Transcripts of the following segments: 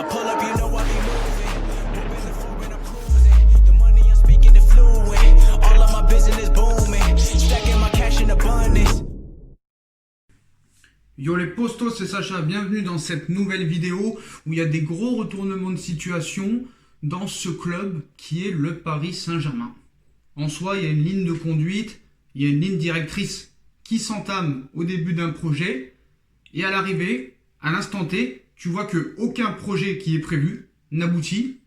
I pull up, you know I be moving. Moving the floor and I'm cruising. The money I'm speaking is fluent. All of my business booming. Stacking my cash in abundance. Yo les postos, c'est Sacha, bienvenue dans cette nouvelle vidéo où il y a des gros retournements de situation dans ce club qui est le Paris Saint-Germain. En soi, il y a une ligne de conduite, il y a une ligne directrice qui s'entame au début d'un projet et à l'arrivée, à l'instant T, tu vois qu'aucun projet qui est prévu n'aboutit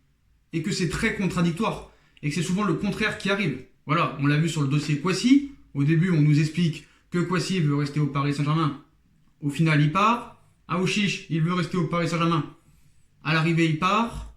et que c'est très contradictoire et que c'est souvent le contraire qui arrive. Voilà, on l'a vu sur le dossier Kouassi. Au début, on nous explique que Kouassi veut rester au Paris Saint-Germain. Au final, il part. Aouchiche, il veut rester au Paris Saint-Germain. À l'arrivée, il part.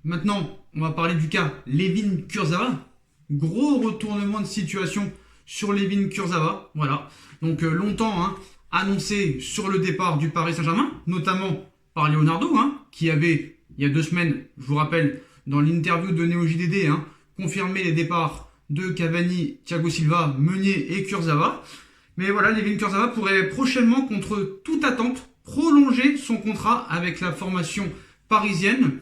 Maintenant, on va parler du cas Layvin Kurzawa. Gros retournement de situation sur Layvin Kurzawa. Voilà. Donc, longtemps annoncé sur le départ du Paris Saint-Germain, notamment par Leonardo, qui avait, il y a 2 semaines, je vous rappelle, dans l'interview de Neo JDD, confirmé les départs de Cavani, Thiago Silva, Meunier et Kurzawa. Mais voilà, Layvin Kurzawa pourrait prochainement, contre toute attente, prolonger son contrat avec la formation parisienne.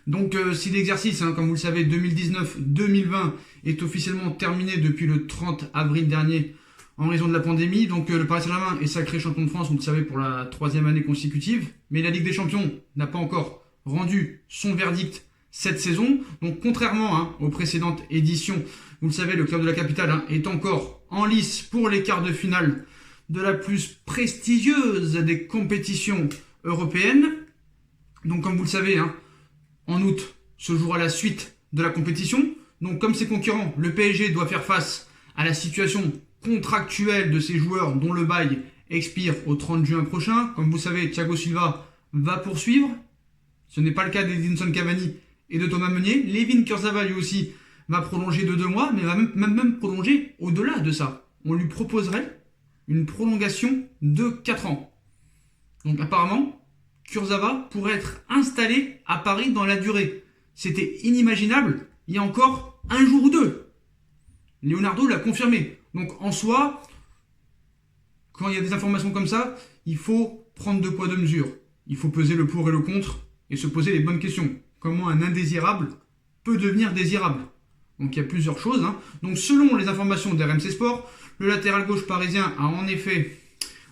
Donc si l'exercice, comme vous le savez, 2019-2020 est officiellement terminé depuis le 30 avril dernier en raison de la pandémie. Donc le Paris Saint-Germain est sacré champion de France, vous le savez, pour la 3e année consécutive. Mais la Ligue des Champions n'a pas encore rendu son verdict cette saison. Donc contrairement aux précédentes éditions, vous le savez, le club de la capitale est encore en lice pour les quarts de finale de la plus prestigieuse des compétitions européennes. Donc comme vous le savez, en août se jouera la suite de la compétition. Donc comme ses concurrents, le PSG doit faire face à la situation contractuelle de ses joueurs dont le bail expire au 30 juin prochain. Comme vous savez, Thiago Silva va poursuivre. Ce n'est pas le cas d'Edinson Cavani et de Thomas Meunier. Layvin Kurzawa lui aussi va prolonger de 2 mois, mais va même prolonger au-delà de ça. On lui proposerait une prolongation de 4 ans. Donc apparemment, Kurzawa pourrait être installé à Paris dans la durée. C'était inimaginable il y a encore 1 jour ou 2. Leonardo l'a confirmé. Donc en soi, quand il y a des informations comme ça, il faut prendre 2 poids 2 mesures. Il faut peser le pour et le contre et se poser les bonnes questions. Comment un indésirable peut devenir désirable? Donc il y a plusieurs choses. Donc selon les informations d'RMC Sport, le latéral gauche parisien a en effet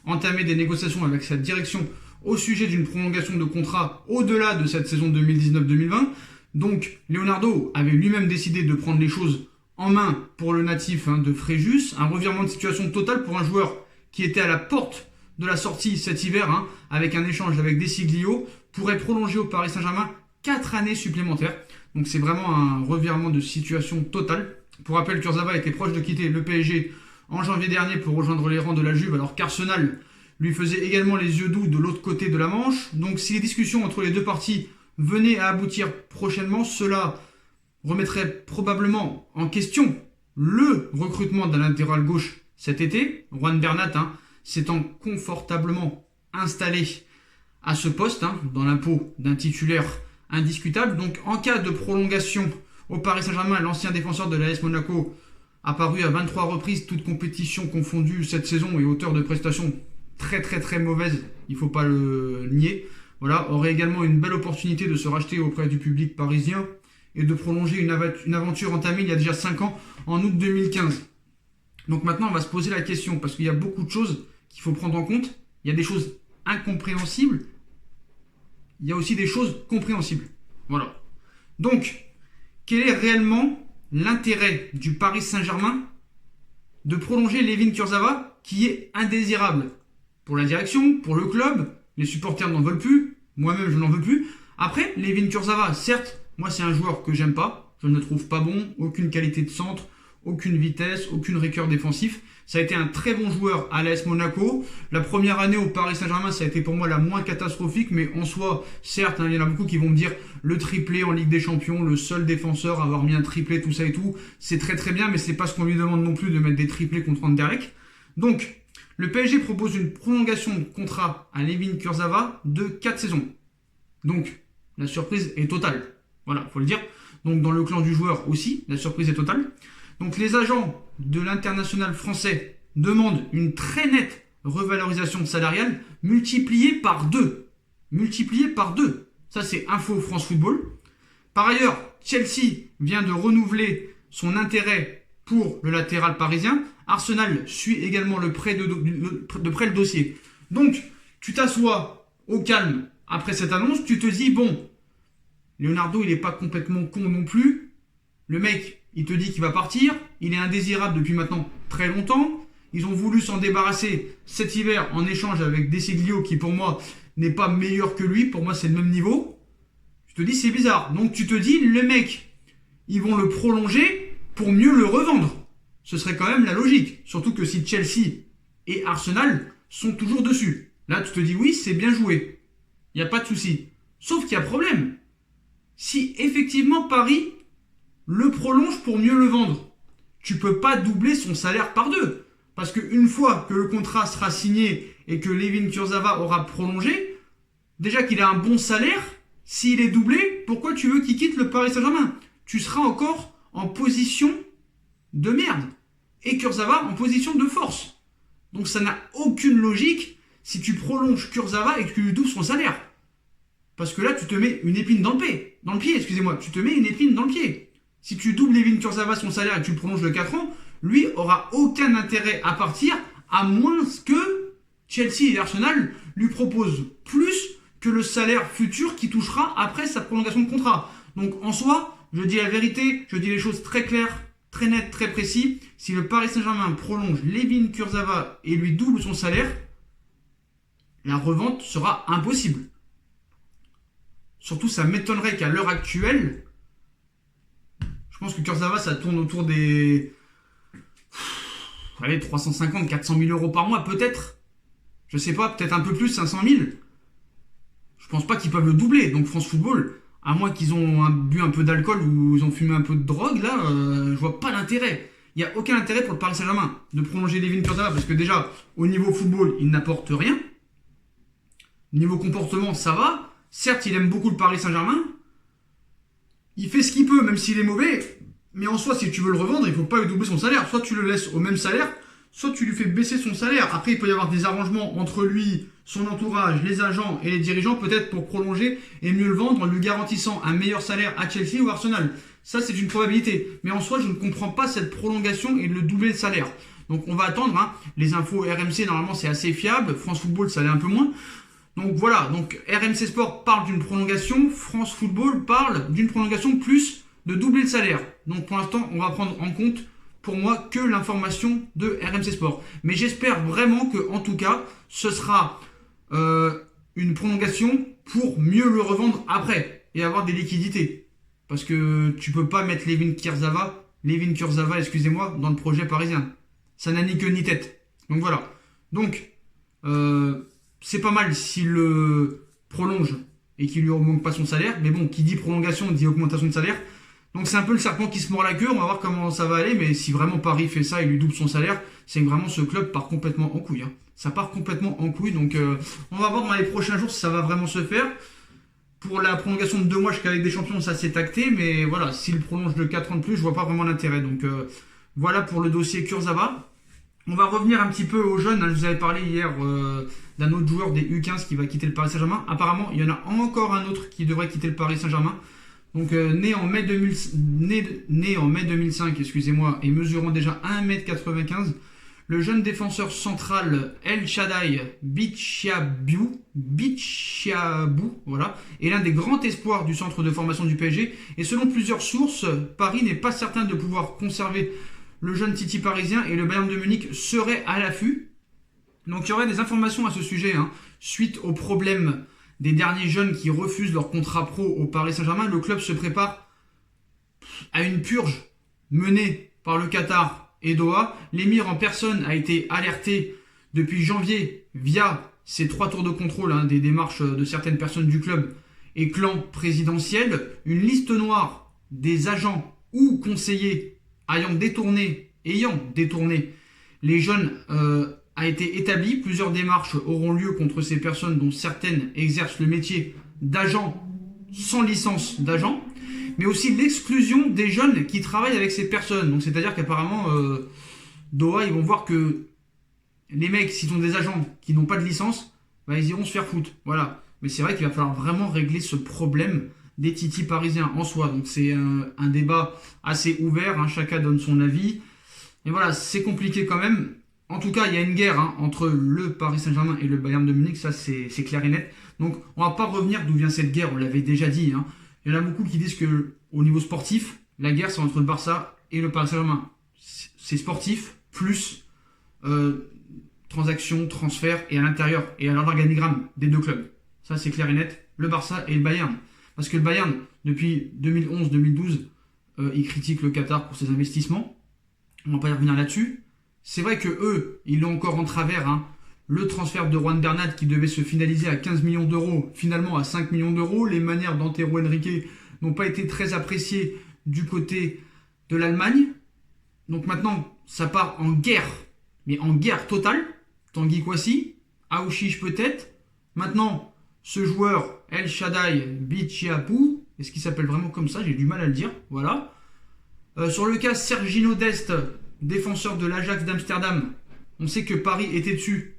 entamé des négociations avec sa direction au sujet d'une prolongation de contrat au-delà de cette saison 2019-2020. Donc Leonardo avait lui-même décidé de prendre les choses en main pour le natif de Fréjus. Un revirement de situation total pour un joueur qui était à la porte de la sortie cet hiver, avec un échange avec Desiglio, pourrait prolonger au Paris Saint-Germain 4 années supplémentaires. Donc c'est vraiment un revirement de situation total. Pour rappel, Kurzawa était proche de quitter le PSG en janvier dernier pour rejoindre les rangs de la Juve, alors qu'Arsenal lui faisait également les yeux doux de l'autre côté de la Manche. Donc si les discussions entre les 2 parties venaient à aboutir prochainement, cela remettrait probablement en question le recrutement d'un latéral gauche cet été. Juan Bernat s'étant confortablement installé à ce poste, dans la peau d'un titulaire indiscutable. Donc en cas de prolongation au Paris Saint-Germain, l'ancien défenseur de l'AS Monaco, apparu à 23 reprises, toutes compétitions confondues cette saison et auteur de prestations très très très mauvaises, il ne faut pas le nier, voilà, aurait également une belle opportunité de se racheter auprès du public parisien et de prolonger une aventure entamée il y a déjà 5 ans, en août 2015. Donc maintenant on va se poser la question, parce qu'il y a beaucoup de choses qu'il faut prendre en compte. Il y a des choses incompréhensibles, il y a aussi des choses compréhensibles. Voilà. Donc, quel est réellement l'intérêt du Paris Saint-Germain de prolonger Layvin Kurzawa, qui est indésirable pour la direction, pour le club? Les supporters n'en veulent plus, moi-même je n'en veux plus. Après, Layvin Kurzawa, certes, moi c'est un joueur que j'aime pas, je ne le trouve pas bon, aucune qualité de centre, aucune vitesse, aucune rigueur défensif. Ça a été un très bon joueur à l'AS Monaco. La première année au Paris Saint-Germain, ça a été pour moi la moins catastrophique, mais en soi, certes, il y en a beaucoup qui vont me dire le triplé en Ligue des Champions, le seul défenseur à avoir mis un triplé, tout ça et tout, c'est très très bien, mais c'est pas ce qu'on lui demande non plus de mettre des triplés contre Anderlecht. Donc, le PSG propose une prolongation de contrat à Layvin Kurzawa de 4 saisons. Donc, la surprise est totale. Voilà, faut le dire. Donc, dans le clan du joueur aussi, la surprise est totale. Donc, les agents de l'international français demandent une très nette revalorisation salariale multipliée par 2. multiplié par 2. Ça, c'est Info France Football. Par ailleurs, Chelsea vient de renouveler son intérêt pour le latéral parisien. Arsenal suit également de près le dossier. Donc, tu t'assois au calme après cette annonce, tu te dis, bon, Leonardo, il n'est pas complètement con non plus. Le mec, il te dit qu'il va partir. Il est indésirable depuis maintenant très longtemps. Ils ont voulu s'en débarrasser cet hiver en échange avec Desiglio qui, pour moi, n'est pas meilleur que lui. Pour moi, c'est le même niveau. Tu te dis, c'est bizarre. Donc, tu te dis, le mec, ils vont le prolonger pour mieux le revendre. Ce serait quand même la logique. Surtout que si Chelsea et Arsenal sont toujours dessus. Là, tu te dis, oui, c'est bien joué. Il n'y a pas de souci. Sauf qu'il y a problème. Si effectivement Paris le prolonge pour mieux le vendre, tu peux pas doubler son salaire par 2. Parce qu'une fois que le contrat sera signé et que Layvin Kurzawa aura prolongé, déjà qu'il a un bon salaire, s'il est doublé, pourquoi tu veux qu'il quitte le Paris Saint-Germain? Tu seras encore en position de merde. Et Kurzawa en position de force. Donc ça n'a aucune logique si tu prolonges Kurzawa et que tu lui doubles son salaire. Parce que là, tu te mets une épine dans le pied. Tu te mets une épine dans le pied. Si tu doubles Layvin Kurzawa son salaire et que tu le prolonges de 4 ans, lui aura aucun intérêt à partir, à moins que Chelsea et Arsenal lui proposent plus que le salaire futur qu'il touchera après sa prolongation de contrat. Donc en soi, je dis la vérité, je dis les choses très claires, très nettes, très précis. Si le Paris Saint-Germain prolonge Layvin Kurzawa et lui double son salaire, la revente sera impossible. Surtout, ça m'étonnerait qu'à l'heure actuelle, je pense que Kurzawa, ça tourne autour des 350, 400 000 euros par mois, peut-être. Je sais pas, peut-être un peu plus, 500 000. Je pense pas qu'ils peuvent le doubler. Donc France Football, à moins qu'ils ont bu un peu d'alcool ou ils ont fumé un peu de drogue, là, je vois pas l'intérêt. Il n'y a aucun intérêt pour le Paris Saint-Germain de prolonger Layvin Kurzawa parce que déjà, au niveau football, il n'apporte rien. Niveau comportement, ça va. Certes, il aime beaucoup le Paris Saint-Germain. Il fait ce qu'il peut, même s'il est mauvais. Mais en soi, si tu veux le revendre, il ne faut pas lui doubler son salaire. Soit tu le laisses au même salaire, soit tu lui fais baisser son salaire. Après, il peut y avoir des arrangements entre lui, son entourage, les agents et les dirigeants, peut-être pour prolonger et mieux le vendre en lui garantissant un meilleur salaire à Chelsea ou Arsenal. Ça, c'est une probabilité. Mais en soi, je ne comprends pas cette prolongation et de le doubler le salaire. Donc, on va attendre. Hein. Les infos RMC, normalement, c'est assez fiable. France Football, ça l'est un peu moins. Donc voilà, donc RMC Sport parle d'une prolongation, France Football parle d'une prolongation plus de doubler le salaire. Donc pour l'instant, on va prendre en compte, pour moi, que l'information de RMC Sport. Mais j'espère vraiment que, en tout cas, ce sera une prolongation pour mieux le revendre après et avoir des liquidités. Parce que tu peux pas mettre Layvin Kurzawa, dans le projet parisien. Ça n'a ni queue ni tête. Donc voilà. Donc, c'est pas mal s'il le prolonge et qu'il lui augmente pas son salaire. Mais bon, qui dit prolongation dit augmentation de salaire. Donc c'est un peu le serpent qui se mord la queue. On va voir comment ça va aller. Mais si vraiment Paris fait ça et lui double son salaire, c'est que vraiment ce club part complètement en couille. Hein. Ça part complètement en couille. Donc on va voir dans les prochains jours si ça va vraiment se faire. Pour la prolongation de 2 mois jusqu'à Ligue des Champions, ça s'est acté. Mais voilà, s'il prolonge de 4 ans de plus, je vois pas vraiment l'intérêt. Donc voilà pour le dossier Kurzawa. On va revenir un petit peu aux jeunes. Je vous avais parlé hier d'un autre joueur des U15 qui va quitter le Paris Saint-Germain. Apparemment, il y en a encore un autre qui devrait quitter le Paris Saint-Germain. Donc, né en mai 2005, et mesurant déjà 1m95, le jeune défenseur central El Shaddai Bichabou, voilà, est l'un des grands espoirs du centre de formation du PSG. Et selon plusieurs sources, Paris n'est pas certain de pouvoir conserver le jeune Titi parisien et le Bayern de Munich serait à l'affût. Donc il y aurait des informations à ce sujet, hein. Suite au problème des derniers jeunes qui refusent leur contrat pro au Paris Saint-Germain, le club se prépare à une purge menée par le Qatar et Doha. L'émir en personne a été alerté depuis janvier via ces 3 tours de contrôle, hein, des démarches de certaines personnes du club et clan présidentiel. Une liste noire des agents ou conseillers ayant détourné les jeunes a été établie. Plusieurs démarches auront lieu contre ces personnes dont certaines exercent le métier d'agent sans licence d'agent, mais aussi l'exclusion des jeunes qui travaillent avec ces personnes. Donc c'est-à-dire qu'apparemment Doha, ils vont voir que les mecs, s'ils ont des agents qui n'ont pas de licence, bah, ils iront se faire foutre. Voilà. Mais c'est vrai qu'il va falloir vraiment régler ce problème des titis parisiens en soi. Donc c'est un débat assez ouvert, hein, chacun donne son avis. Et voilà, c'est compliqué quand même. En tout cas, il y a une guerre entre le Paris Saint-Germain et le Bayern de Munich, ça c'est clair et net. Donc on va pas revenir d'où vient cette guerre, on l'avait déjà dit. Hein. Il y en a beaucoup qui disent que au niveau sportif, la guerre c'est entre le Barça et le Paris Saint-Germain. C'est sportif, plus transactions, transferts et à l'intérieur, et à l'organigramme des deux clubs. Ça c'est clair et net, le Barça et le Bayern. Parce que le Bayern, depuis 2011-2012, il critique le Qatar pour ses investissements. On va pas y revenir là-dessus. C'est vrai que eux, ils l'ont encore en travers. Hein. Le transfert de Juan Bernat qui devait se finaliser à 15 millions d'euros, finalement à 5 millions d'euros. Les manières d'Antero Henrique n'ont pas été très appréciées du côté de l'Allemagne. Donc maintenant, ça part en guerre, mais en guerre totale. Tanguy Kouassi, Aouchiche peut-être. Maintenant, ce joueur, El Shaddai Bichiapou, est-ce qu'il s'appelle vraiment comme ça? J'ai du mal à le dire. Voilà. Sur le cas Sergino Dest, défenseur de l'Ajax d'Amsterdam, on sait que Paris était dessus.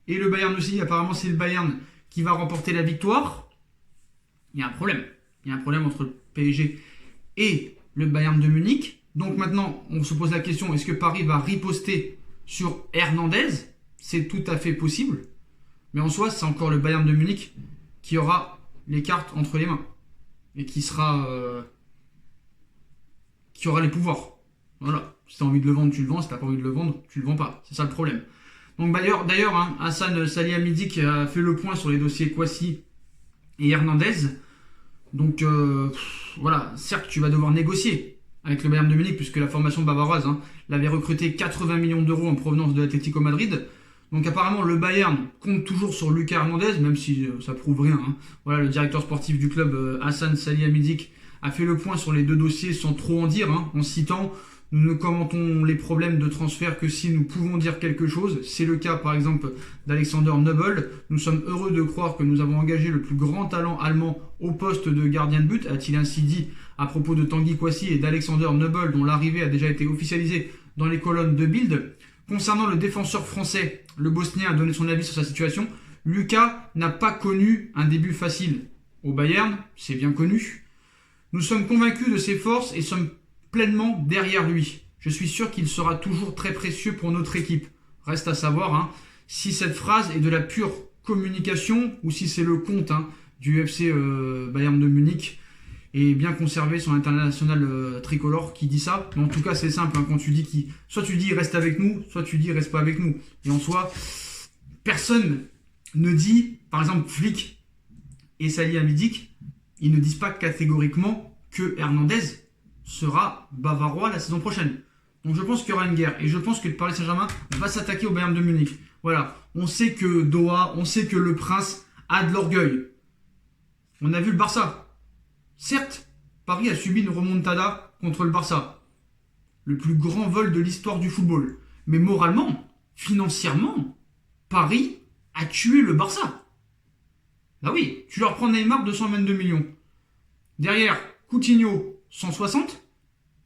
Et le Bayern aussi, apparemment c'est le Bayern qui va remporter la victoire. Il y a un problème. Il y a un problème entre le PSG et le Bayern de Munich. Donc maintenant, on se pose la question, est-ce que Paris va riposter sur Hernandez? C'est tout à fait possible. Mais en soi, c'est encore le Bayern de Munich qui aura les cartes entre les mains. Et qui aura les pouvoirs. Voilà. Si tu as envie de le vendre, tu le vends. Si tu n'as pas envie de le vendre, tu le vends pas. C'est ça le problème. Donc d'ailleurs, hein, Hassan Salihamidzic a fait le point sur les dossiers Kouassi et Hernandez. Donc voilà, certes, tu vas devoir négocier avec le Bayern de Munich, puisque la formation bavaroise l'avait recruté 80 millions d'euros en provenance de l'Atlético Madrid. Donc apparemment, le Bayern compte toujours sur Lucas Hernandez, même si ça prouve rien. Hein. Voilà, le directeur sportif du club, Hassan Salihamidzic, a fait le point sur les deux dossiers sans trop en dire, en citant « Nous ne commentons les problèmes de transfert que si nous pouvons dire quelque chose. C'est le cas par exemple d'Alexander Nubel. Nous sommes heureux de croire que nous avons engagé le plus grand talent allemand au poste de gardien de but, a-t-il ainsi dit à propos de Tanguy Kouassi et d'Alexander Nubel, dont l'arrivée a déjà été officialisée dans les colonnes de Bild. Concernant le défenseur français, le Bosnien a donné son avis sur sa situation. Lucas n'a pas connu un début facile. Au Bayern, c'est bien connu. Nous sommes convaincus de ses forces et sommes pleinement derrière lui. Je suis sûr qu'il sera toujours très précieux pour notre équipe. Reste à savoir si cette phrase est de la pure communication ou si c'est le compte du FC Bayern de Munich et bien conservé son international tricolore qui dit ça. Mais en tout cas, c'est simple, quand tu dis soit tu dis reste avec nous, soit tu dis reste pas avec nous. Et en soi, personne ne dit, par exemple, Flick et Salihamidzic, ils ne disent pas catégoriquement que Hernandez sera bavarois la saison prochaine. Donc je pense qu'il y aura une guerre. Et je pense que le Paris Saint-Germain va s'attaquer au Bayern de Munich. Voilà. On sait que Doha, on sait que le Prince a de l'orgueil. On a vu le Barça. Certes, Paris a subi une remontada contre le Barça. Le plus grand vol de l'histoire du football. Mais moralement, financièrement, Paris a tué le Barça. Bah oui, tu leur prends Neymar 222 millions. Derrière, Coutinho 160.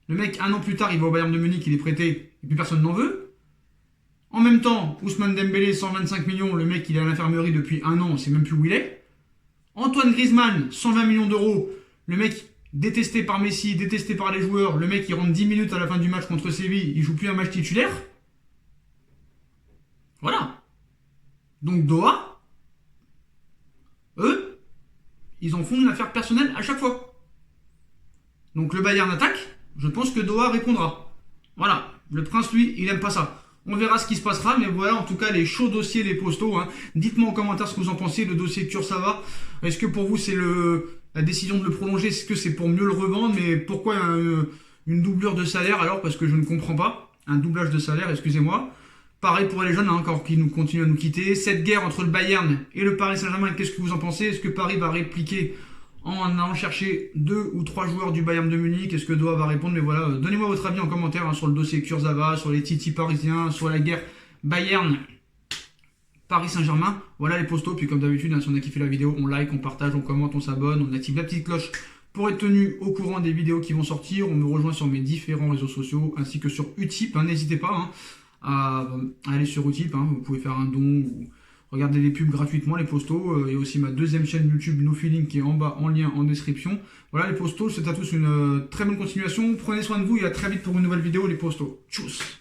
Le mec, un an plus tard, il va au Bayern de Munich, il est prêté, et puis personne n'en veut. En même temps, Ousmane Dembélé 125 millions, le mec il est à l'infirmerie depuis un an, on sait même plus où il est. Antoine Griezmann 120 millions d'euros, le mec détesté par Messi, détesté par les joueurs, le mec il rentre 10 minutes à la fin du match contre Séville, il joue plus un match titulaire. Voilà. Donc Doha, eux, ils en font une affaire personnelle à chaque fois. Donc le Bayern attaque, je pense que Doha répondra. Voilà, le Prince lui, il aime pas ça. On verra ce qui se passera, mais voilà en tout cas les chauds dossiers, les postos. Dites-moi en commentaire ce que vous en pensez, le dossier Kurzawa. Est-ce que pour vous c'est la décision de le prolonger, est-ce que c'est pour mieux le revendre? Mais pourquoi une doublure de salaire alors? Parce que je ne comprends pas. Un doublage de salaire, excusez-moi. Pareil pour les jeunes encore qui nous continuent à nous quitter. Cette guerre entre le Bayern et le Paris Saint-Germain, qu'est-ce que vous en pensez? Est-ce que Paris va répliquer en allant chercher 2 ou 3 joueurs du Bayern de Munich? Est-ce que Doha va répondre? Mais voilà, donnez-moi votre avis en commentaire sur le dossier Kurzawa, sur les titis parisiens, sur la guerre Bayern Paris Saint-Germain. Voilà les postos, puis comme d'habitude, si on a kiffé la vidéo, on like, on partage, on commente, on s'abonne, on active la petite cloche pour être tenu au courant des vidéos qui vont sortir. On me rejoint sur mes différents réseaux sociaux, ainsi que sur Utip, n'hésitez pas à aller sur Utip, vous pouvez faire un don ou Regardez les pubs gratuitement, les postos. Il y a aussi ma deuxième chaîne YouTube No Feeling qui est en bas en lien en description. Voilà les postos, c'est à tous une très bonne continuation. Prenez soin de vous et à très vite pour une nouvelle vidéo les postos. Tchuss.